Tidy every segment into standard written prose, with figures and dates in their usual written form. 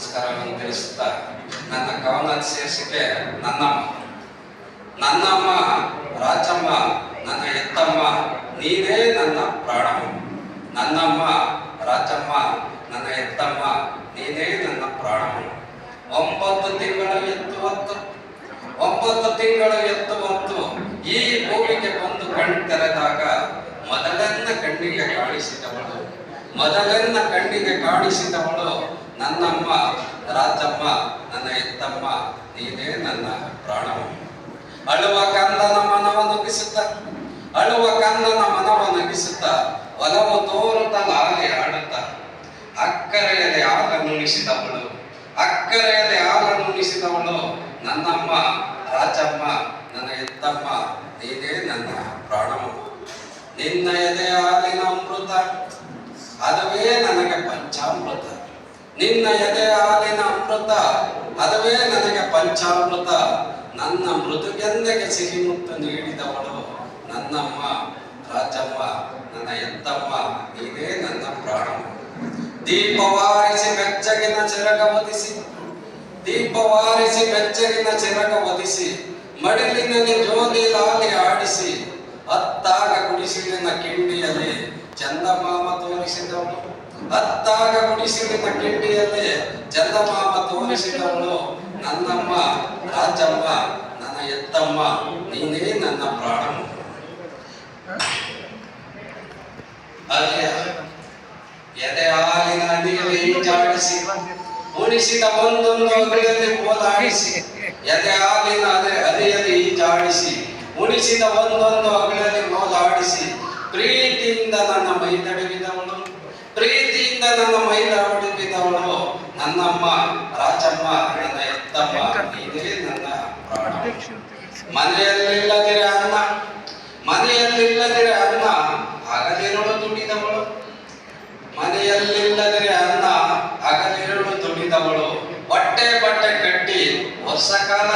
ನಮಸ್ಕಾರವನ್ನು ತಿಳಿಸುತ್ತಾ ನನ್ನ ಕವನದ ಶೀರ್ಷಿಕೆ ನನ್ನಮ್ಮ. ನನ್ನಮ್ಮ ರಾಜಮ್ಮ ನನ್ನ ಎತ್ತಮ್ಮ, ನೀನೇ ನನ್ನ ಪ್ರಾಣಮ್ಮ. ನನ್ನಮ್ಮ ರಾಜಮ್ಮ ನನ್ನ ಎತ್ತಮ್ಮ, ನೀನೇ ನನ್ನ ಪ್ರಾಣಮ್ಮ. 9 ತಿಂಗಳು ಎತ್ತು ಹೊತ್ತು ಈ ಭೂಮಿಗೆ ಬಂದು ಕಣ್ಣು ತೆರೆದಾಗ ಮೊದಲೆನ್ನ ಕಣ್ಣಿಗೆ ಕಾಣಿಸಿದವಳು ನನ್ನಮ್ಮ ರಾಜಮ್ಮ ನನ್ನ ಎತ್ತಮ್ಮ, ನೀನೇ ನನ್ನ ಪ್ರಾಣಮ್ಮ. ಅಳುವ ಕಂದನ ಮನವ ನಗಿಸುತ್ತ ಒಲವು ತೋರುತ್ತ ಲಾಲಿ ಆಡುತ್ತ ಅಕ್ಕರೆಯಲ್ಲಿ ಹಾಲನ್ನುಣಿಸಿದವಳು ನನ್ನಮ್ಮ ರಾಜಮ್ಮ ನನ್ನ ಎತ್ತಮ್ಮ, ನೀನೇ ನನ್ನ ಪ್ರಾಣಮ್ಮ. ನಿನ್ನ ಎದೆ ಹಾಲಿನ ಅಮೃತ ಅದುವೇ ನನಗೆ ಪಂಚಾಮೃತ. ನಿನ್ನ ಎದೆ ಹಾಲಿನ ಅಮೃತ ಅದುವೇ ನನಗೆ ಪಂಚಾಮೃತ. ನನ್ನ ಮೃದುಗೆಂದೆಗೆ ಸಿಹಿ ಮುತ್ತು ನೀಡಿದವಳು ನನ್ನಮ್ಮ ರಾಜಮ್ಮ ನನ್ನ ಎತ್ತಮ್ಮ, ನೀನೇ ನನ್ನ ಪ್ರಾಣಮ್ಮ. ದೀಪವಾರಿಸಿ ಬೆಚ್ಚಗಿನ ಚಿರಗ ಒದಿಸಿ ಮಡಿಲಿನಲ್ಲಿ ಜೋಲಿ ಲಾಲಿ ಆಡಿಸಿ ಅತ್ತಾಗ ಗುಡಿಸಿಲಿನ ಕಿಂಡಿಯಲ್ಲಿ ಚಂದಮಾಮ ತೋರಿಸಿದವಳು ನನ್ನಮ್ಮ ರಾಜಮ್ಮ ನನ್ನ ಎತ್ತಮ್ಮ, ನೀನೇ ನನ್ನ ಪ್ರಾಣಮ್ಮ. ಎದೆ ಹಾಲಿನ ಅಡಿಯಲ್ಲಿ ಈಜಾಡಿಸಿ ಉಣಿಸಿದ ಒಂದೊಂದು ಅಗಲಿಯಲ್ಲಿ ಓಲಾಡಿಸಿ, ಎದೆ ಹಾಲಿನ ಅಲೆಯಲ್ಲಿ ಈಜಾಡಿಸಿ ಉಣಿಸಿದ ಒಂದೊಂದು ಅಗಲಿಯಲ್ಲಿ ಓಲಾಡಿಸಿ ಪ್ರೀತಿಯಿಂದ ನನ್ನ ಮೈ ತಡವಿದವಳು ನನ್ನಮ್ಮ ರಾಜಮ್ಮ ನನ್ನ ಎತ್ತಮ್ಮ, ನೀನೇ ನನ್ನ ಪ್ರಾಣ. ಮನೆಯಲ್ಲಿಲ್ಲದಿರೆ ಅನ್ನ ಹಗಲಿರುಳು ದುಡಿದವಳು ಬಟ್ಟೆ ಕಟ್ಟಿ ವರ್ಷ ಕಾಲ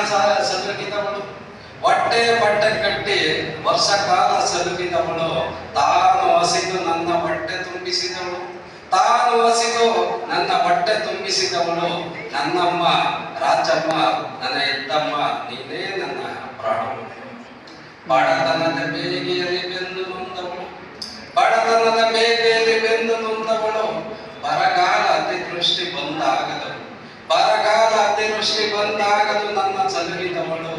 ಸಲುಗಿದವಳು ತಾನು ಹಸಿದು ನನ್ನ ಬಟ್ಟೆ ತುಂಬಿಸಿದವಳು ನನ್ನಮ್ಮ ರಾಜಮ್ಮ ನನ್ನ ಎತ್ತಮ್ಮ, ನೀನೇ ನನ್ನ ಪ್ರಾಣಮ್ಮ. ಬಡತನದ ಬೇಗೆಯಲ್ಲಿ ಬೆಂದು ನೊಂದವಳು ಬರಗಾಲ ಅತಿವೃಷ್ಟಿ ಬಂದಾಗದು ನನ್ನ ಸಲುಗಿದವಳು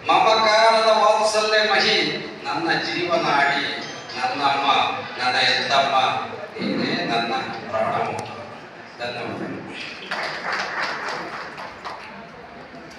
ಮಮಕಾರದ ವಾತ್ಸಲ್ಯ ಮಹಿ ನನ್ನ ಜೀವನಾಡಿ ನನ್ನಮ್ಮ ನನ್ನ ಎತ್ತಮ್ಮ, ನೀನೇ ನನ್ನ ಪ್ರಾಣಮ್ಮ. ಧನ್ಯವಾದ.